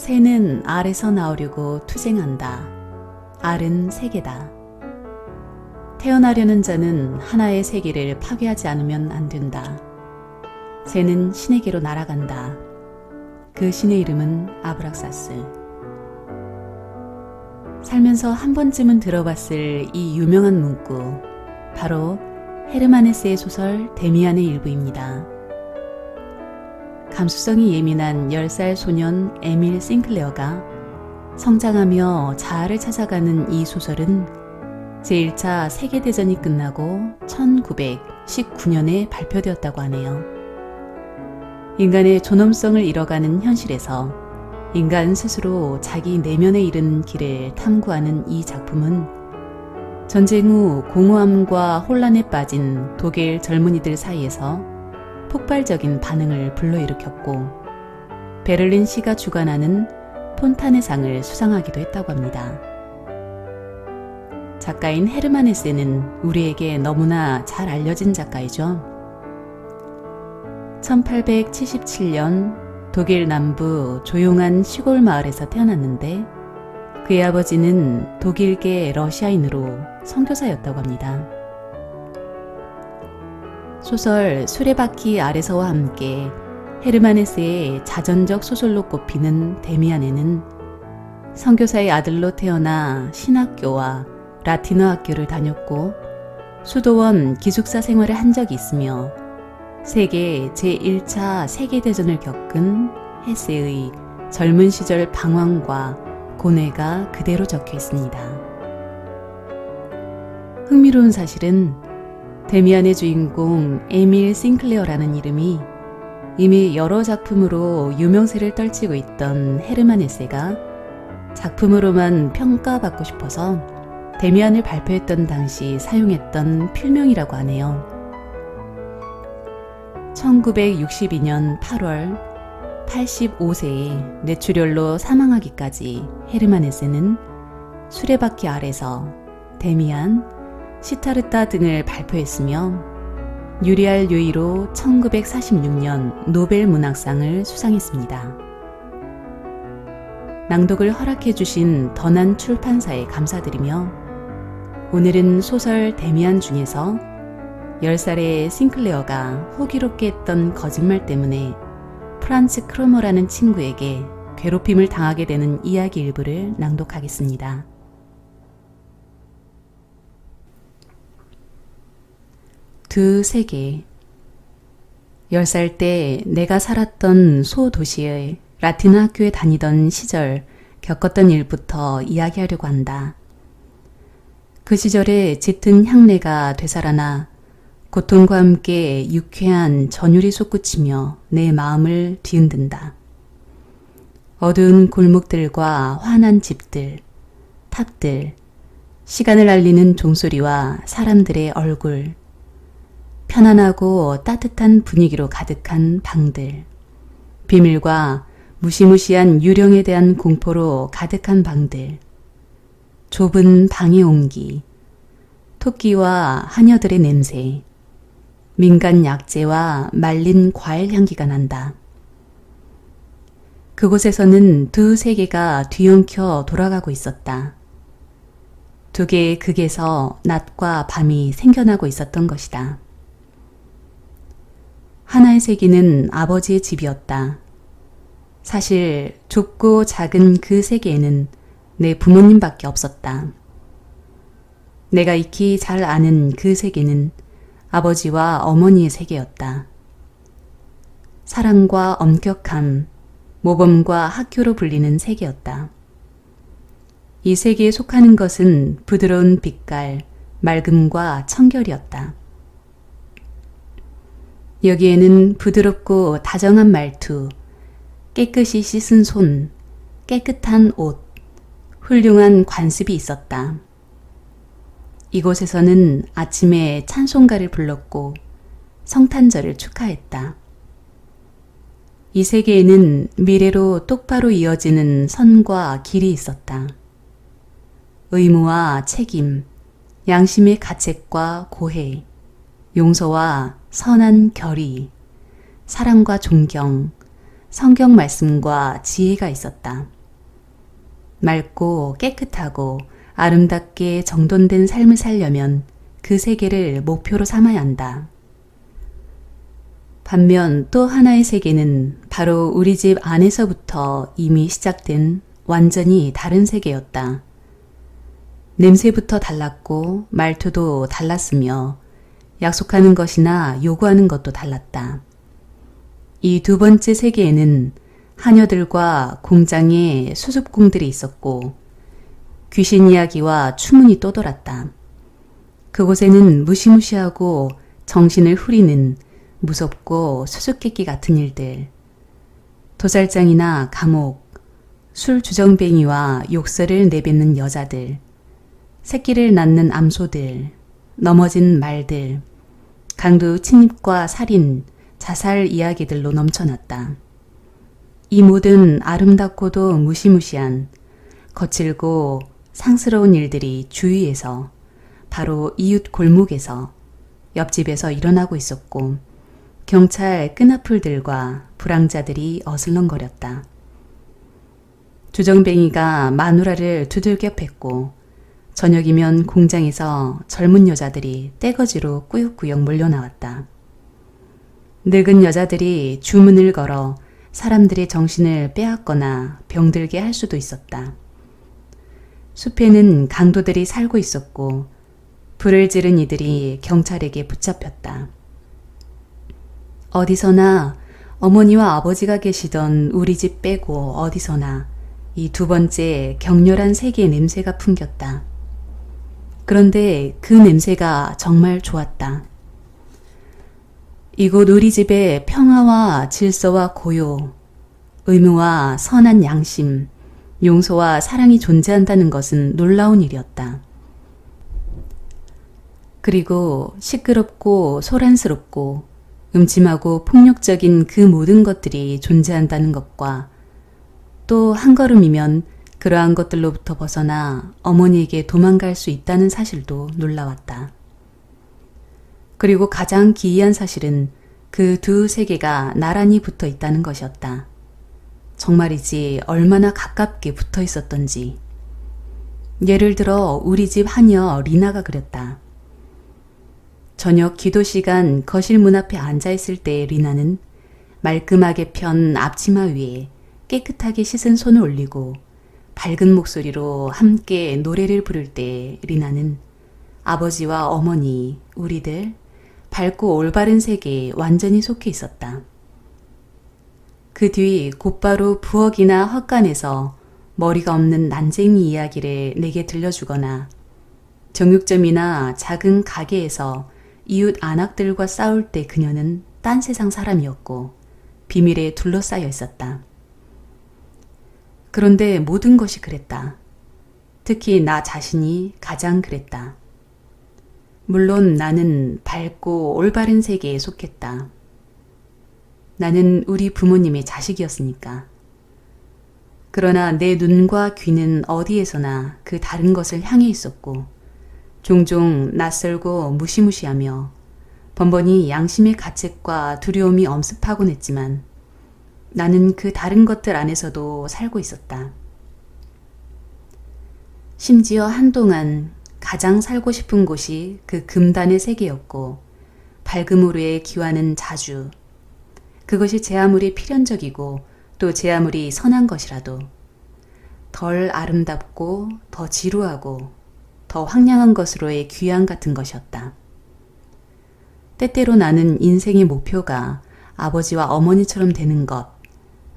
새는 알에서 나오려고 투쟁한다. 알은 세계다. 태어나려는 자는 하나의 세계를 파괴하지 않으면 안 된다. 새는 신에게로 날아간다. 그 신의 이름은 아브락사스. 살면서 한 번쯤은 들어봤을 이 유명한 문구, 바로 헤르만헤세의 소설 데미안의 일부입니다. 감수성이 예민한 10살 소년 에밀 싱클레어가 성장하며 자아를 찾아가는 이 소설은 제1차 세계대전이 끝나고 1919년에 발표되었다고 하네요. 인간의 존엄성을 잃어가는 현실에서 인간 스스로 자기 내면에 이르는 길을 탐구하는 이 작품은 전쟁 후 공허함과 혼란에 빠진 독일 젊은이들 사이에서 폭발적인 반응을 불러일으켰고 베를린 시가 주관하는 폰타네 상을 수상하기도 했다고 합니다. 작가인 헤르만 헤세는 우리에게 너무나 잘 알려진 작가이죠. 1877년 독일 남부 조용한 시골 마을에서 태어났는데 그의 아버지는 독일계 러시아인으로 선교사였다고 합니다. 소설 수레바퀴 아래서와 함께 헤르만 헤세의 자전적 소설로 꼽히는 데미안에는 선교사의 아들로 태어나 신학교와 라틴어 학교를 다녔고 수도원 기숙사 생활을 한 적이 있으며 세계 제1차 세계대전을 겪은 헤세의 젊은 시절 방황과 고뇌가 그대로 적혀 있습니다. 흥미로운 사실은 데미안의 주인공 에밀 싱클레어라는 이름이 이미 여러 작품으로 유명세를 떨치고 있던 헤르만 헤세가 작품으로만 평가받고 싶어서 데미안을 발표했던 당시 사용했던 필명이라고 하네요. 1962년 8월 85세에 뇌출혈로 사망하기까지 헤르만 헤세는 수레바퀴 아래서, 데미안, 시타르타 등을 발표했으며 유리알 유이로 1946년 노벨 문학상을 수상했습니다. 낭독을 허락해 주신 더난 출판사에 감사드리며 오늘은 소설 데미안 중에서 10살의 싱클레어가 호기롭게 했던 거짓말 때문에 프란츠 크로머라는 친구에게 괴롭힘을 당하게 되는 이야기 일부를 낭독하겠습니다. 두 세계. 10살 때 내가 살았던 소도시의 라틴 학교에 다니던 시절 겪었던 일부터 이야기하려고 한다. 그 시절에 짙은 향내가 되살아나 고통과 함께 유쾌한 전율이 솟구치며 내 마음을 뒤흔든다. 어두운 골목들과 환한 집들, 탑들, 시간을 알리는 종소리와 사람들의 얼굴, 편안하고 따뜻한 분위기로 가득한 방들, 비밀과 무시무시한 유령에 대한 공포로 가득한 방들, 좁은 방의 온기, 토끼와 하녀들의 냄새, 민간 약재와 말린 과일 향기가 난다. 그곳에서는 두 세계가 뒤엉켜 돌아가고 있었다. 두 개의 극에서 낮과 밤이 생겨나고 있었던 것이다. 하나의 세계는 아버지의 집이었다. 사실 좁고 작은 그 세계에는 내 부모님밖에 없었다. 내가 익히 잘 아는 그 세계는 아버지와 어머니의 세계였다. 사랑과 엄격함, 모범과 학교로 불리는 세계였다. 이 세계에 속하는 것은 부드러운 빛깔, 맑음과 청결이었다. 여기에는 부드럽고 다정한 말투, 깨끗이 씻은 손, 깨끗한 옷, 훌륭한 관습이 있었다. 이곳에서는 아침에 찬송가를 불렀고 성탄절을 축하했다. 이 세계에는 미래로 똑바로 이어지는 선과 길이 있었다. 의무와 책임, 양심의 가책과 고해, 용서와 선한 결의, 사랑과 존경, 성경 말씀과 지혜가 있었다. 맑고 깨끗하고 아름답게 정돈된 삶을 살려면 그 세계를 목표로 삼아야 한다. 반면 또 하나의 세계는 바로 우리 집 안에서부터 이미 시작된 완전히 다른 세계였다. 냄새부터 달랐고 말투도 달랐으며 약속하는 것이나 요구하는 것도 달랐다. 이 두 번째 세계에는 하녀들과 공장에 수습공들이 있었고 귀신 이야기와 추문이 떠돌았다. 그곳에는 무시무시하고 정신을 후리는 무섭고 수수께끼 같은 일들, 도살장이나 감옥, 술 주정뱅이와 욕설을 내뱉는 여자들, 새끼를 낳는 암소들, 넘어진 말들, 강도 침입과 살인, 자살 이야기들로 넘쳐났다. 이 모든 아름답고도 무시무시한 거칠고 상스러운 일들이 주위에서 바로 이웃 골목에서 옆집에서 일어나고 있었고 경찰 끈앞풀들과 불황자들이 어슬렁거렸다. 주정뱅이가 마누라를 두들겨 팼고 저녁이면 공장에서 젊은 여자들이 떼거지로 꾸역꾸역 몰려나왔다. 늙은 여자들이 주문을 걸어 사람들의 정신을 빼앗거나 병들게 할 수도 있었다. 숲에는 강도들이 살고 있었고 불을 지른 이들이 경찰에게 붙잡혔다. 어디서나 어머니와 아버지가 계시던 우리 집 빼고 어디서나 이 두 번째 격렬한 세계의 냄새가 풍겼다. 그런데 그 냄새가 정말 좋았다. 이곳 우리 집에 평화와 질서와 고요, 의무와 선한 양심, 용서와 사랑이 존재한다는 것은 놀라운 일이었다. 그리고 시끄럽고 소란스럽고 음침하고 폭력적인 그 모든 것들이 존재한다는 것과 또 한 걸음이면 그러한 것들로부터 벗어나 어머니에게 도망갈 수 있다는 사실도 놀라웠다. 그리고 가장 기이한 사실은 그 두 세계가 나란히 붙어 있다는 것이었다. 정말이지 얼마나 가깝게 붙어 있었던지. 예를 들어 우리 집 하녀 리나가 그랬다. 저녁 기도 시간 거실 문 앞에 앉아 있을 때 리나는 말끔하게 편 앞치마 위에 깨끗하게 씻은 손을 올리고 밝은 목소리로 함께 노래를 부를 때 리나는 아버지와 어머니, 우리들, 밝고 올바른 세계에 완전히 속해 있었다. 그 뒤 곧바로 부엌이나 헛간에서 머리가 없는 난쟁이 이야기를 내게 들려주거나 정육점이나 작은 가게에서 이웃 안악들과 싸울 때 그녀는 딴 세상 사람이었고 비밀에 둘러싸여 있었다. 그런데 모든 것이 그랬다. 특히 나 자신이 가장 그랬다. 물론 나는 밝고 올바른 세계에 속했다. 나는 우리 부모님의 자식이었으니까. 그러나 내 눈과 귀는 어디에서나 그 다른 것을 향해 있었고 종종 낯설고 무시무시하며 번번이 양심의 가책과 두려움이 엄습하곤 했지만 나는 그 다른 것들 안에서도 살고 있었다. 심지어 한동안 가장 살고 싶은 곳이 그 금단의 세계였고 밝음으로의 기와는 자주 그것이 제 아무리 필연적이고 또 제 아무리 선한 것이라도 덜 아름답고 더 지루하고 더 황량한 것으로의 귀양 같은 것이었다. 때때로 나는 인생의 목표가 아버지와 어머니처럼 되는 것,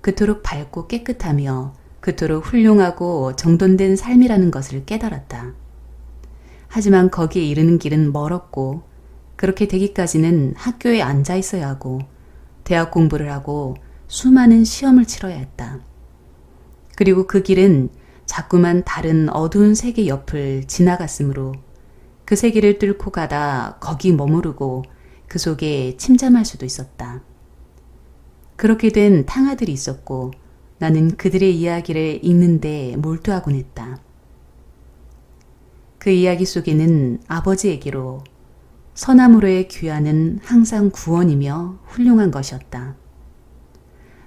그토록 밝고 깨끗하며 그토록 훌륭하고 정돈된 삶이라는 것을 깨달았다. 하지만 거기에 이르는 길은 멀었고 그렇게 되기까지는 학교에 앉아 있어야 하고 대학 공부를 하고 수많은 시험을 치러야 했다. 그리고 그 길은 자꾸만 다른 어두운 세계 옆을 지나갔으므로 그 세계를 뚫고 가다 거기 머무르고 그 속에 침잠할 수도 있었다. 그렇게 된 탕아들이 있었고 나는 그들의 이야기를 읽는데 몰두하곤 했다. 그 이야기 속에는 아버지에게로 선함으로의 귀환은 항상 구원이며 훌륭한 것이었다.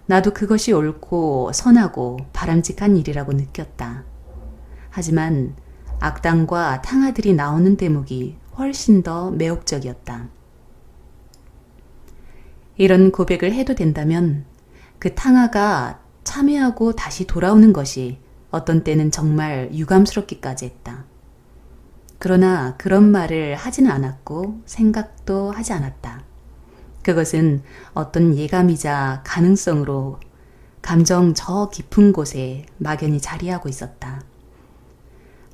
나도 그것이 옳고 선하고 바람직한 일이라고 느꼈다. 하지만 악당과 탕아들이 나오는 대목이 훨씬 더 매혹적이었다. 이런 고백을 해도 된다면 그 탕아가 참여하고 다시 돌아오는 것이 어떤 때는 정말 유감스럽기까지 했다. 그러나 그런 말을 하지는 않았고 생각도 하지 않았다. 그것은 어떤 예감이자 가능성으로 감정 저 깊은 곳에 막연히 자리하고 있었다.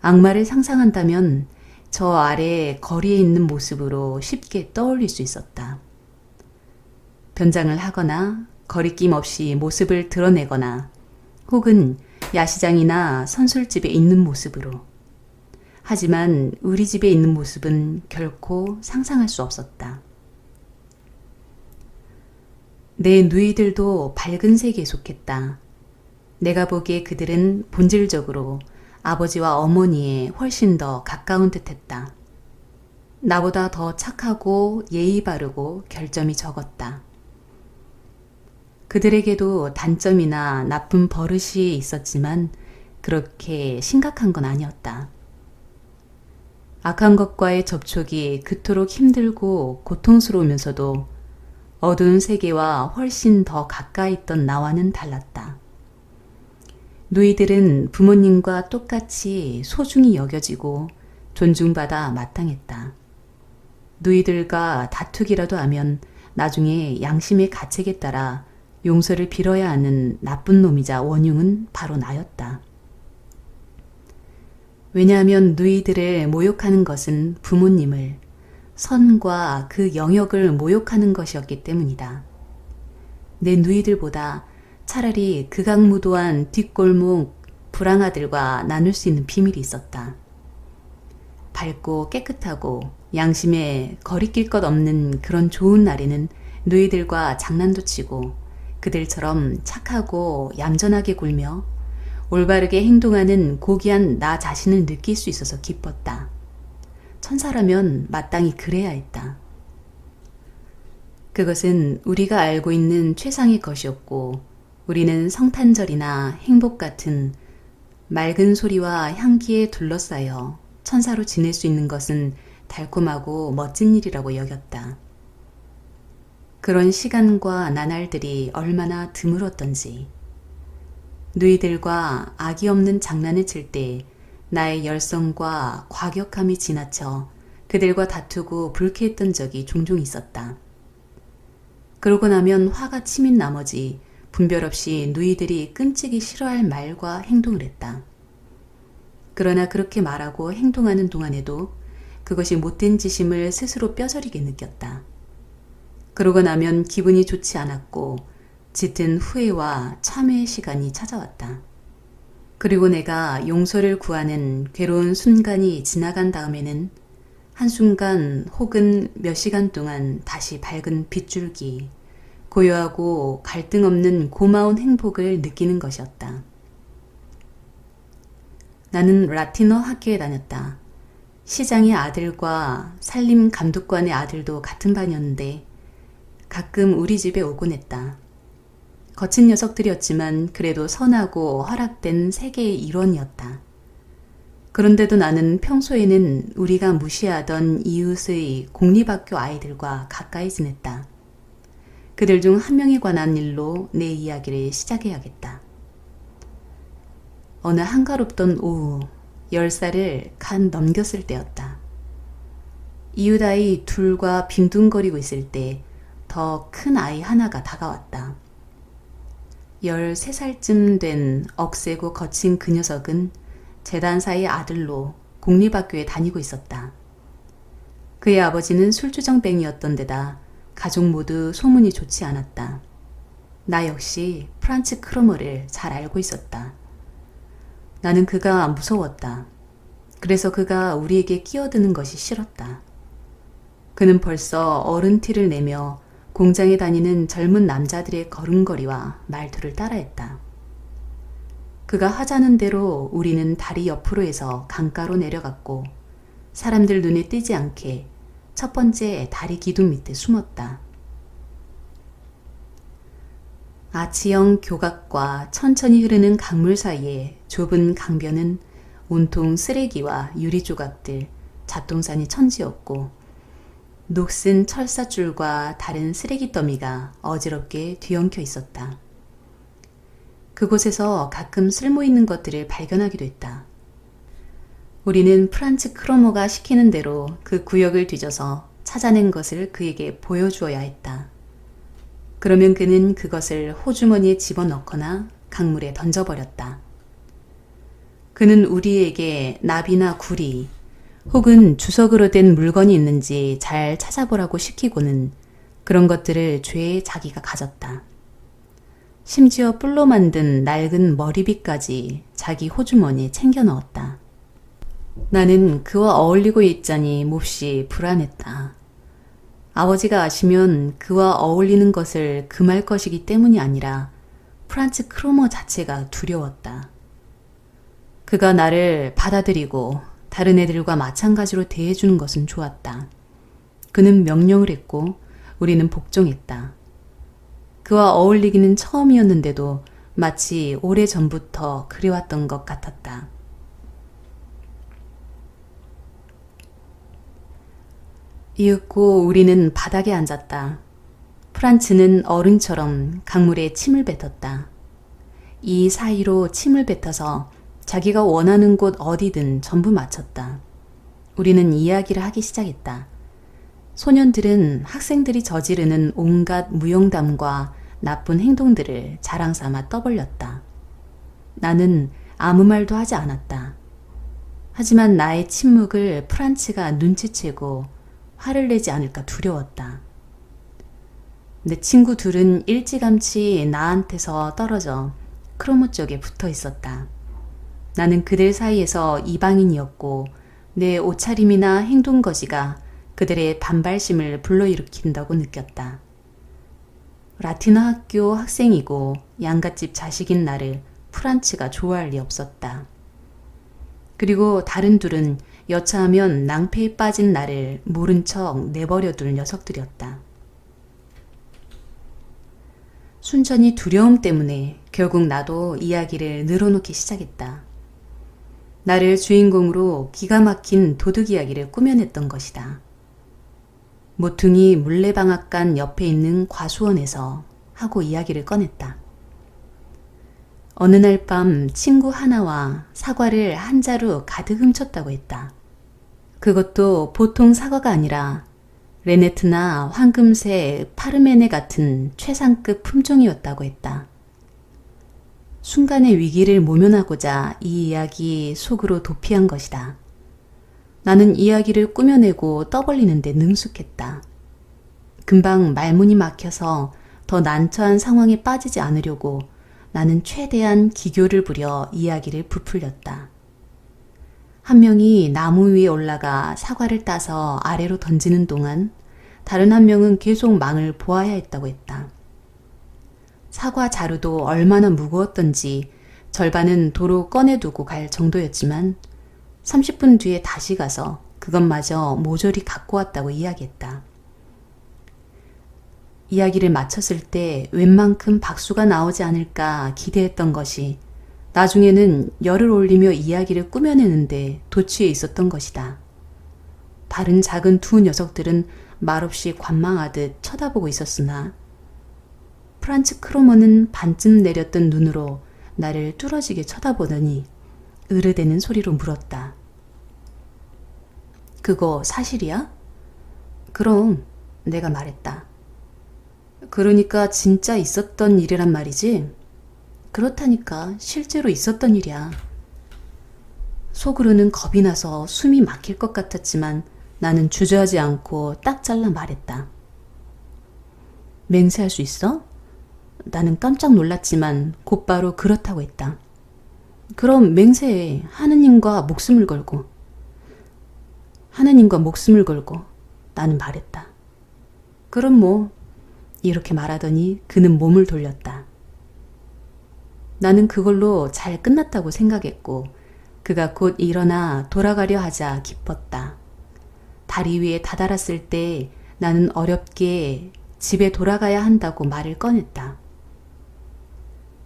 악마를 상상한다면 저 아래 거리에 있는 모습으로 쉽게 떠올릴 수 있었다. 변장을 하거나 거리낌 없이 모습을 드러내거나 혹은 야시장이나 선술집에 있는 모습으로. 하지만 우리 집에 있는 모습은 결코 상상할 수 없었다. 내 누이들도 밝은 세계에 속했다. 내가 보기에 그들은 본질적으로 아버지와 어머니에 훨씬 더 가까운 듯했다. 나보다 더 착하고 예의 바르고 결점이 적었다. 그들에게도 단점이나 나쁜 버릇이 있었지만 그렇게 심각한 건 아니었다. 악한 것과의 접촉이 그토록 힘들고 고통스러우면서도 어두운 세계와 훨씬 더 가까이 있던 나와는 달랐다. 누이들은 부모님과 똑같이 소중히 여겨지고 존중받아 마땅했다. 누이들과 다투기라도 하면 나중에 양심의 가책에 따라 용서를 빌어야 하는 나쁜 놈이자 원흉은 바로 나였다. 왜냐하면 누이들을 모욕하는 것은 부모님을, 선과 그 영역을 모욕하는 것이었기 때문이다. 내 누이들보다 차라리 극악무도한 뒷골목 불황아들과 나눌 수 있는 비밀이 있었다. 밝고 깨끗하고 양심에 거리낄 것 없는 그런 좋은 날에는 누이들과 장난도 치고 그들처럼 착하고 얌전하게 굴며 올바르게 행동하는 고귀한 나 자신을 느낄 수 있어서 기뻤다. 천사라면 마땅히 그래야 했다. 그것은 우리가 알고 있는 최상의 것이었고 우리는 성탄절이나 행복 같은 맑은 소리와 향기에 둘러싸여 천사로 지낼 수 있는 것은 달콤하고 멋진 일이라고 여겼다. 그런 시간과 나날들이 얼마나 드물었던지. 누이들과 악이 없는 장난을 칠 때 나의 열성과 과격함이 지나쳐 그들과 다투고 불쾌했던 적이 종종 있었다. 그러고 나면 화가 치민 나머지 분별 없이 누이들이 끔찍이 싫어할 말과 행동을 했다. 그러나 그렇게 말하고 행동하는 동안에도 그것이 못된 짓임을 스스로 뼈저리게 느꼈다. 그러고 나면 기분이 좋지 않았고 짙은 후회와 참회의 시간이 찾아왔다. 그리고 내가 용서를 구하는 괴로운 순간이 지나간 다음에는 한순간 혹은 몇 시간 동안 다시 밝은 빗줄기, 고요하고 갈등 없는 고마운 행복을 느끼는 것이었다. 나는 라틴어 학교에 다녔다. 시장의 아들과 산림 감독관의 아들도 같은 반이었는데 가끔 우리 집에 오곤 했다. 거친 녀석들이었지만 그래도 선하고 허락된 세계의 일원이었다. 그런데도 나는 평소에는 우리가 무시하던 이웃의 공립학교 아이들과 가까이 지냈다. 그들 중 한 명에 관한 일로 내 이야기를 시작해야겠다. 어느 한가롭던 오후 10살을 간 넘겼을 때였다. 이웃 아이 둘과 빈둥거리고 있을 때 더 큰 아이 하나가 다가왔다. 13살쯤 된 억세고 거친 그 녀석은 재단사의 아들로 공립학교에 다니고 있었다. 그의 아버지는 술주정뱅이였던 데다 가족 모두 소문이 좋지 않았다. 나 역시 프란츠 크로머를 잘 알고 있었다. 나는 그가 무서웠다. 그래서 그가 우리에게 끼어드는 것이 싫었다. 그는 벌써 어른 티를 내며 공장에 다니는 젊은 남자들의 걸음걸이와 말투를 따라했다. 그가 하자는 대로 우리는 다리 옆으로 해서 강가로 내려갔고 사람들 눈에 띄지 않게 첫 번째 다리 기둥 밑에 숨었다. 아치형 교각과 천천히 흐르는 강물 사이에 좁은 강변은 온통 쓰레기와 유리 조각들, 잡동사니 천지였고 녹슨 철사줄과 다른 쓰레기 더미가 어지럽게 뒤엉켜 있었다. 그곳에서 가끔 쓸모있는 것들을 발견하기도 했다. 우리는 프란츠 크로머가 시키는 대로 그 구역을 뒤져서 찾아낸 것을 그에게 보여주어야 했다. 그러면 그는 그것을 호주머니에 집어넣거나 강물에 던져버렸다. 그는 우리에게 나비나 구리 혹은 주석으로 된 물건이 있는지 잘 찾아보라고 시키고는 그런 것들을 죄에 자기가 가졌다. 심지어 뿔로 만든 낡은 머리빗까지 자기 호주머니에 챙겨 넣었다. 나는 그와 어울리고 있자니 몹시 불안했다. 아버지가 아시면 그와 어울리는 것을 금할 것이기 때문이 아니라 프란츠 크로머 자체가 두려웠다. 그가 나를 받아들이고 다른 애들과 마찬가지로 대해주는 것은 좋았다. 그는 명령을 했고 우리는 복종했다. 그와 어울리기는 처음이었는데도 마치 오래전부터 그래왔던 것 같았다. 이윽고 우리는 바닥에 앉았다. 프란츠는 어른처럼 강물에 침을 뱉었다. 이 사이로 침을 뱉어서 자기가 원하는 곳 어디든 전부 마쳤다. 우리는 이야기를 하기 시작했다. 소년들은 학생들이 저지르는 온갖 무용담과 나쁜 행동들을 자랑삼아 떠벌렸다. 나는 아무 말도 하지 않았다. 하지만 나의 침묵을 프란츠가 눈치채고 화를 내지 않을까 두려웠다. 내 친구 둘은 일찌감치 나한테서 떨어져 크로모 쪽에 붙어 있었다. 나는 그들 사이에서 이방인이었고 내 옷차림이나 행동거지가 그들의 반발심을 불러일으킨다고 느꼈다. 라틴어 학교 학생이고 양갓집 자식인 나를 프란츠가 좋아할 리 없었다. 그리고 다른 둘은 여차하면 낭패에 빠진 나를 모른 척 내버려둘 녀석들이었다. 순전히 두려움 때문에 결국 나도 이야기를 늘어놓기 시작했다. 나를 주인공으로 기가 막힌 도둑 이야기를 꾸며냈던 것이다. 모퉁이 물레방앗간 옆에 있는 과수원에서 하고 이야기를 꺼냈다. 어느 날 밤 친구 하나와 사과를 한 자루 가득 훔쳤다고 했다. 그것도 보통 사과가 아니라 레네트나 황금색 파르메네 같은 최상급 품종이었다고 했다. 순간의 위기를 모면하고자 이 이야기 속으로 도피한 것이다. 나는 이야기를 꾸며내고 떠벌리는데 능숙했다. 금방 말문이 막혀서 더 난처한 상황에 빠지지 않으려고 나는 최대한 기교를 부려 이야기를 부풀렸다. 한 명이 나무 위에 올라가 사과를 따서 아래로 던지는 동안 다른 한 명은 계속 망을 보아야 했다고 했다. 사과 자루도 얼마나 무거웠던지 절반은 도로 꺼내두고 갈 정도였지만 30분 뒤에 다시 가서 그것마저 모조리 갖고 왔다고 이야기했다. 이야기를 마쳤을 때 웬만큼 박수가 나오지 않을까 기대했던 것이 나중에는 열을 올리며 이야기를 꾸며내는데 도취해 있었던 것이다. 다른 작은 두 녀석들은 말없이 관망하듯 쳐다보고 있었으나 프란츠 크로머는 반쯤 내렸던 눈으로 나를 뚫어지게 쳐다보더니 으르대는 소리로 물었다. 그거 사실이야? 그럼, 내가 말했다. 그러니까 진짜 있었던 일이란 말이지? 그렇다니까 실제로 있었던 일이야. 속으로는 겁이 나서 숨이 막힐 것 같았지만 나는 주저하지 않고 딱 잘라 말했다. 맹세할 수 있어? 나는 깜짝 놀랐지만 곧바로 그렇다고 했다. 그럼 맹세해. 하느님과 목숨을 걸고. 하느님과 목숨을 걸고 나는 말했다. 그럼 뭐 이렇게 말하더니 그는 몸을 돌렸다. 나는 그걸로 잘 끝났다고 생각했고 그가 곧 일어나 돌아가려 하자 기뻤다. 다리 위에 다다랐을 때 나는 어렵게 집에 돌아가야 한다고 말을 꺼냈다.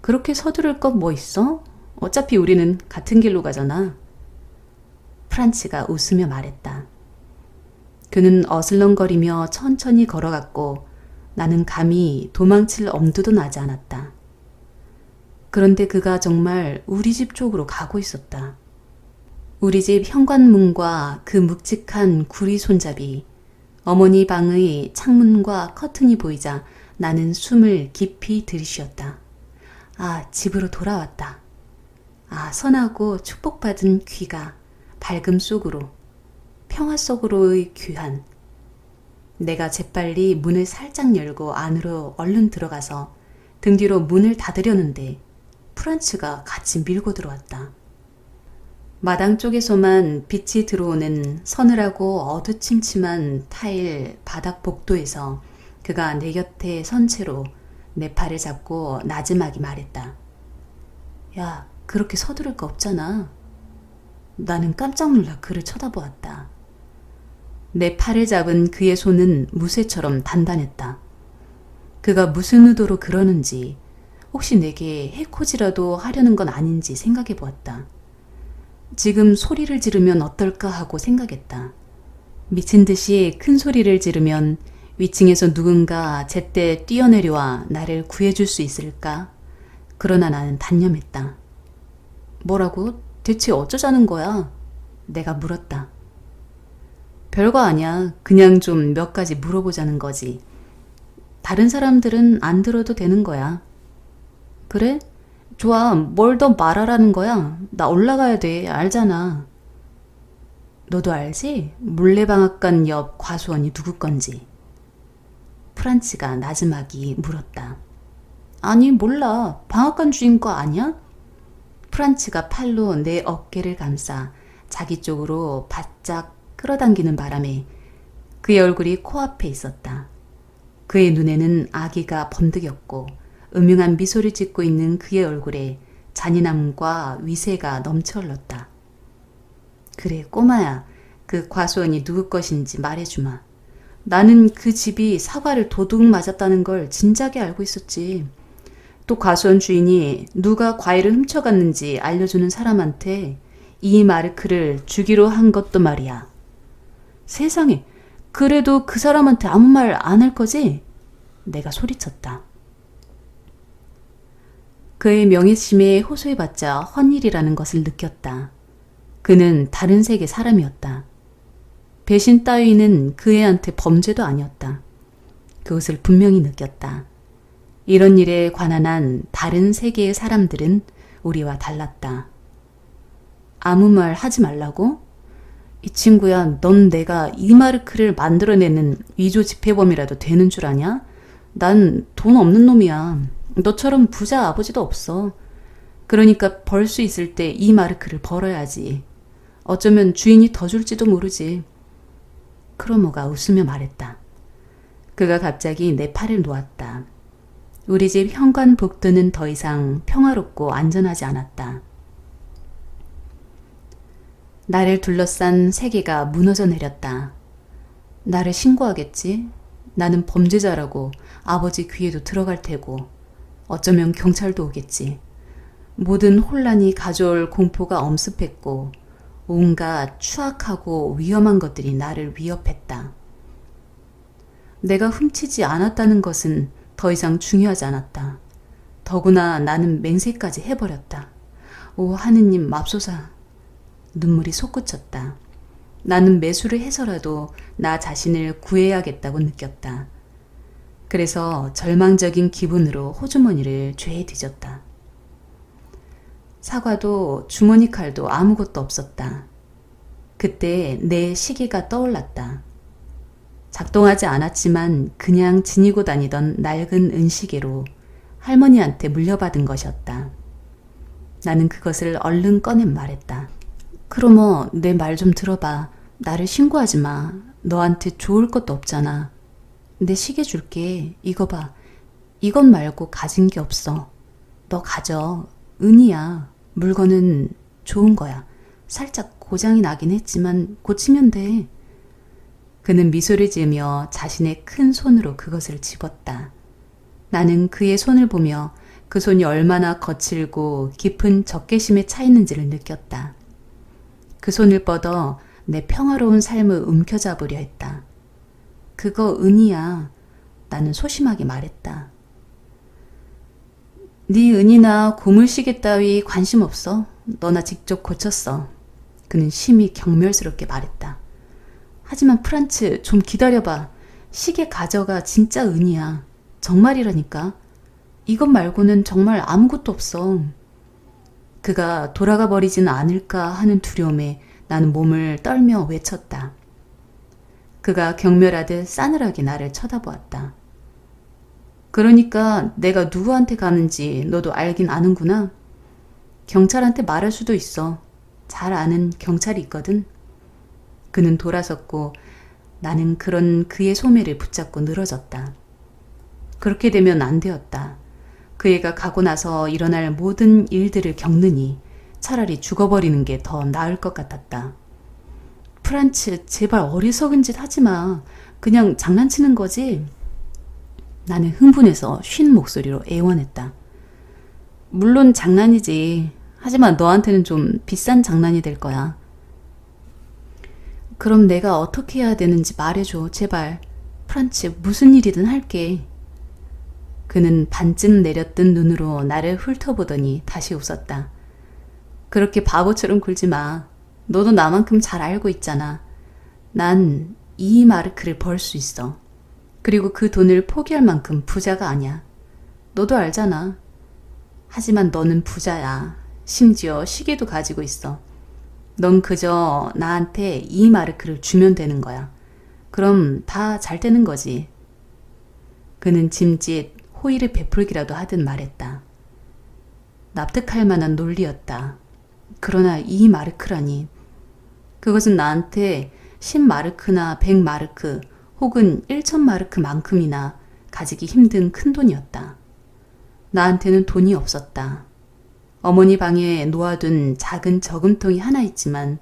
그렇게 서두를 것 뭐 있어? 어차피 우리는 같은 길로 가잖아. 프란츠가 웃으며 말했다. 그는 어슬렁거리며 천천히 걸어갔고 나는 감히 도망칠 엄두도 나지 않았다. 그런데 그가 정말 우리 집 쪽으로 가고 있었다. 우리 집 현관문과 그 묵직한 구리 손잡이, 어머니 방의 창문과 커튼이 보이자 나는 숨을 깊이 들이쉬었다. 아, 집으로 돌아왔다. 아, 선하고 축복받은 귀가 밝음 속으로, 평화 속으로의 귀환. 내가 재빨리 문을 살짝 열고 안으로 얼른 들어가서 등 뒤로 문을 닫으려는데 프란츠가 같이 밀고 들어왔다. 마당 쪽에서만 빛이 들어오는 서늘하고 어두침침한 타일 바닥 복도에서 그가 내 곁에 선 채로 내 팔을 잡고 나지막이 말했다. 야, 그렇게 서두를 거 없잖아. 나는 깜짝 놀라 그를 쳐다보았다. 내 팔을 잡은 그의 손은 무쇠처럼 단단했다. 그가 무슨 의도로 그러는지, 혹시 내게 해코지라도 하려는 건 아닌지 생각해 보았다. 지금 소리를 지르면 어떨까 하고 생각했다. 미친 듯이 큰 소리를 지르면 위층에서 누군가 제때 뛰어내려와 나를 구해줄 수 있을까? 그러나 나는 단념했다. 뭐라고? 대체 어쩌자는 거야? 내가 물었다. 별거 아니야. 그냥 좀 몇 가지 물어보자는 거지. 다른 사람들은 안 들어도 되는 거야. 그래? 좋아. 뭘 더 말하라는 거야? 나 올라가야 돼. 알잖아. 너도 알지? 물레방앗간 옆 과수원이 누구 건지. 프란츠가 나지막이 물었다. 아니, 몰라. 방앗간 주인 거 아니야? 프란츠가 팔로 내 어깨를 감싸 자기 쪽으로 바짝 끌어당기는 바람에 그의 얼굴이 코앞에 있었다. 그의 눈에는 아기가 번득였고 음흉한 미소를 짓고 있는 그의 얼굴에 잔인함과 위세가 넘쳐 흘렀다. 그래, 꼬마야. 그 과수원이 누구 것인지 말해주마. 나는 그 집이 사과를 도둑 맞았다는 걸 진작에 알고 있었지. 또 과수원 주인이 누가 과일을 훔쳐갔는지 알려주는 사람한테 이 마르크를 주기로 한 것도 말이야. 세상에, 그래도 그 사람한테 아무 말 안 할 거지? 내가 소리쳤다. 그의 명예심에 호소해봤자 헛일이라는 것을 느꼈다. 그는 다른 세계 사람이었다. 배신 따위는 그 애한테 범죄도 아니었다. 그것을 분명히 느꼈다. 이런 일에 관한 한 다른 세계의 사람들은 우리와 달랐다. 아무 말 하지 말라고? 이 친구야, 넌 내가 이마르크를 만들어내는 위조 지폐범이라도 되는 줄 아냐? 난 돈 없는 놈이야. 너처럼 부자 아버지도 없어. 그러니까 벌 수 있을 때 이 마르크를 벌어야지. 어쩌면 주인이 더 줄지도 모르지. 크로모가 웃으며 말했다. 그가 갑자기 내 팔을 놓았다. 우리 집 현관 복도는 더 이상 평화롭고 안전하지 않았다. 나를 둘러싼 세계가 무너져 내렸다. 나를 신고하겠지? 나는 범죄자라고 아버지 귀에도 들어갈 테고 어쩌면 경찰도 오겠지. 모든 혼란이 가져올 공포가 엄습했고 온갖 추악하고 위험한 것들이 나를 위협했다. 내가 훔치지 않았다는 것은 더 이상 중요하지 않았다. 더구나 나는 맹세까지 해버렸다. 오 하느님 맙소사. 눈물이 솟구쳤다. 나는 매수를 해서라도 나 자신을 구해야겠다고 느꼈다. 그래서 절망적인 기분으로 호주머니를 죄에 뒤졌다. 사과도 주머니 칼도 아무것도 없었다. 그때 내 시계가 떠올랐다. 작동하지 않았지만 그냥 지니고 다니던 낡은 은시계로 할머니한테 물려받은 것이었다. 나는 그것을 얼른 꺼낸 말했다. 크로모, 내 말 좀 들어봐. 나를 신고하지 마. 너한테 좋을 것도 없잖아. 내 시계 줄게. 이거 봐. 이것 말고 가진 게 없어. 너 가져. 은이야. 물건은 좋은 거야. 살짝 고장이 나긴 했지만 고치면 돼. 그는 미소를 지으며 자신의 큰 손으로 그것을 집었다. 나는 그의 손을 보며 그 손이 얼마나 거칠고 깊은 적개심에 차 있는지를 느꼈다. 그 손을 뻗어 내 평화로운 삶을 움켜잡으려 했다. 그거 은희야. 나는 소심하게 말했다. 네 은희나 고물시계 따위 관심 없어. 너나 직접 고쳤어. 그는 심히 경멸스럽게 말했다. 하지만 프란츠, 좀 기다려봐. 시계 가져가. 진짜 은희야. 정말이라니까. 이것 말고는 정말 아무것도 없어. 그가 돌아가 버리지는 않을까 하는 두려움에 나는 몸을 떨며 외쳤다. 그가 경멸하듯 싸늘하게 나를 쳐다보았다. 그러니까 내가 누구한테 가는지 너도 알긴 아는구나. 경찰한테 말할 수도 있어. 잘 아는 경찰이 있거든. 그는 돌아섰고 나는 그런 그의 소매를 붙잡고 늘어졌다. 그렇게 되면 안 되었다. 그 애가 가고 나서 일어날 모든 일들을 겪느니 차라리 죽어버리는 게 더 나을 것 같았다. 프란츠, 제발 어리석은 짓 하지 마. 그냥 장난치는 거지? 나는 흥분해서 쉰 목소리로 애원했다. 물론 장난이지. 하지만 너한테는 좀 비싼 장난이 될 거야. 그럼 내가 어떻게 해야 되는지 말해줘. 제발. 프란츠, 무슨 일이든 할게. 그는 반쯤 내렸던 눈으로 나를 훑어보더니 다시 웃었다. 그렇게 바보처럼 굴지 마. 너도 나만큼 잘 알고 있잖아. 난 이 마르크를 벌 수 있어. 그리고 그 돈을 포기할 만큼 부자가 아니야. 너도 알잖아. 하지만 너는 부자야. 심지어 시계도 가지고 있어. 넌 그저 나한테 이 마르크를 주면 되는 거야. 그럼 다 잘 되는 거지. 그는 짐짓 호의를 베풀기라도 하듯 말했다. 납득할 만한 논리였다. 그러나 이 마르크라니. 그것은 나한테 10마르크나 100마르크 혹은 1000마르크만큼이나 가지기 힘든 큰 돈이었다. 나한테는 돈이 없었다. 어머니 방에 놓아둔 작은 저금통이 하나 있지만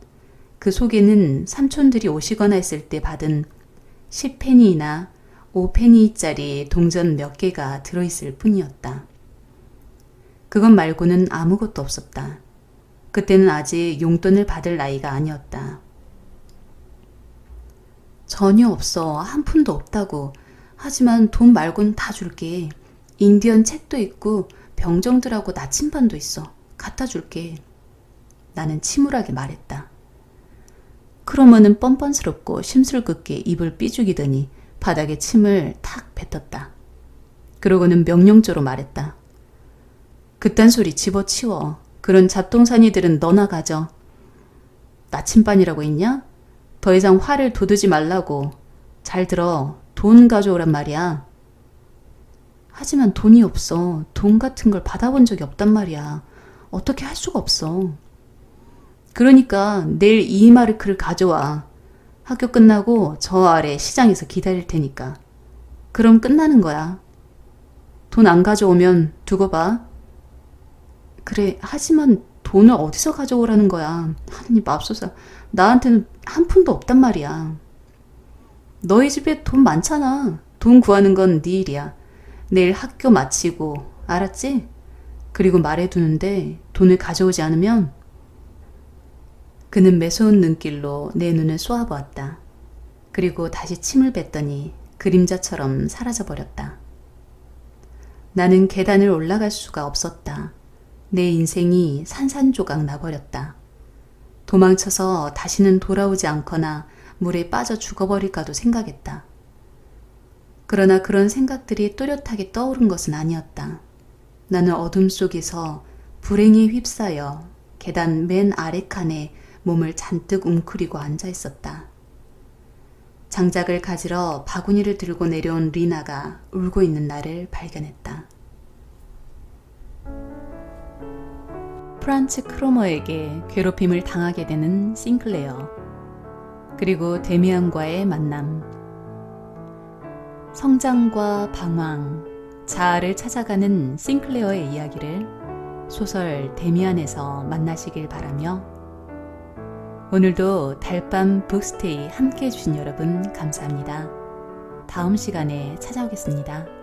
그 속에는 삼촌들이 오시거나 했을 때 받은 10페니나 5페니짜리 동전 몇 개가 들어있을 뿐이었다. 그것 말고는 아무것도 없었다. 그때는 아직 용돈을 받을 나이가 아니었다. 전혀 없어. 한 푼도 없다고. 하지만 돈 말고는 다 줄게. 인디언 책도 있고 병정들하고 나침반도 있어. 갖다 줄게. 나는 침울하게 말했다. 크로머는 뻔뻔스럽고 심술궂게 입을 삐죽이더니 바닥에 침을 탁 뱉었다. 그러고는 명령조로 말했다. 그딴 소리 집어치워. 그런 잡동사니들은 너나 가져. 나침반이라고 했냐? 더 이상 화를 돋우지 말라고. 잘 들어. 돈 가져오란 말이야. 하지만 돈이 없어. 돈 같은 걸 받아본 적이 없단 말이야. 어떻게 할 수가 없어. 그러니까 내일 이 마르크를 가져와. 학교 끝나고 저 아래 시장에서 기다릴 테니까. 그럼 끝나는 거야. 돈 안 가져오면 두고 봐. 그래, 하지만 돈을 어디서 가져오라는 거야. 하느님 맙소사. 나한테는 한 푼도 없단 말이야. 너희 집에 돈 많잖아. 돈 구하는 건 네 일이야. 내일 학교 마치고, 알았지? 그리고 말해두는데 돈을 가져오지 않으면. 그는 매서운 눈길로 내 눈을 쏘아보았다. 그리고 다시 침을 뱉더니 그림자처럼 사라져버렸다. 나는 계단을 올라갈 수가 없었다. 내 인생이 산산조각 나버렸다. 도망쳐서 다시는 돌아오지 않거나 물에 빠져 죽어버릴까도 생각했다. 그러나 그런 생각들이 또렷하게 떠오른 것은 아니었다. 나는 어둠 속에서 불행에 휩싸여 계단 맨 아래 칸에 몸을 잔뜩 웅크리고 앉아 있었다. 장작을 가지러 바구니를 들고 내려온 리나가 울고 있는 나를 발견했다. 프란츠 크로머에게 괴롭힘을 당하게 되는 싱클레어, 그리고 데미안과의 만남, 성장과 방황, 자아를 찾아가는 싱클레어의 이야기를 소설 데미안에서 만나시길 바라며, 오늘도 달밤 북스테이 함께 해주신 여러분 감사합니다. 다음 시간에 찾아오겠습니다.